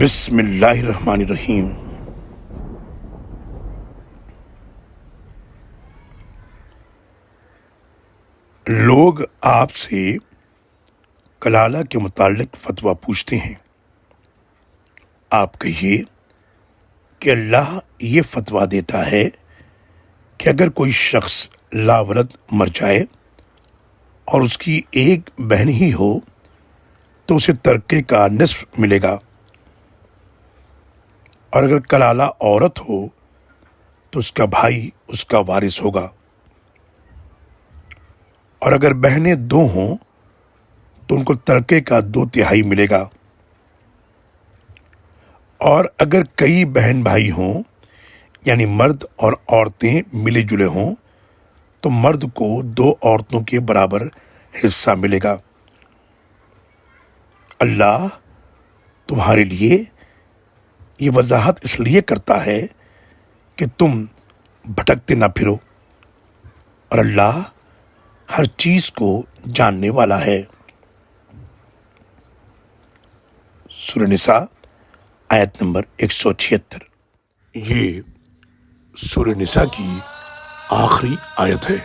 بسم اللہ الرحمن الرحیم۔ لوگ آپ سے کلالہ کے متعلق فتویٰ پوچھتے ہیں، آپ کہیے کہ اللہ یہ فتویٰ دیتا ہے کہ اگر کوئی شخص لاولد مر جائے اور اس کی ایک بہن ہی ہو تو اسے ترکے کا نصف ملے گا، اور اگر کلالہ عورت ہو تو اس کا بھائی اس کا وارث ہوگا، اور اگر بہنیں دو ہوں تو ان کو ترکے کا 2/3 ملے گا، اور اگر کئی بہن بھائی ہوں یعنی مرد اور عورتیں ملے جلے ہوں تو مرد کو 2 عورتوں کے برابر حصہ ملے گا۔ اللہ تمہارے لیے یہ وضاحت اس لیے کرتا ہے کہ تم بھٹکتے نہ پھرو، اور اللہ ہر چیز کو جاننے والا ہے۔ سورہ نساء آیت نمبر 176۔ یہ سورہ نساء کی آخری آیت ہے۔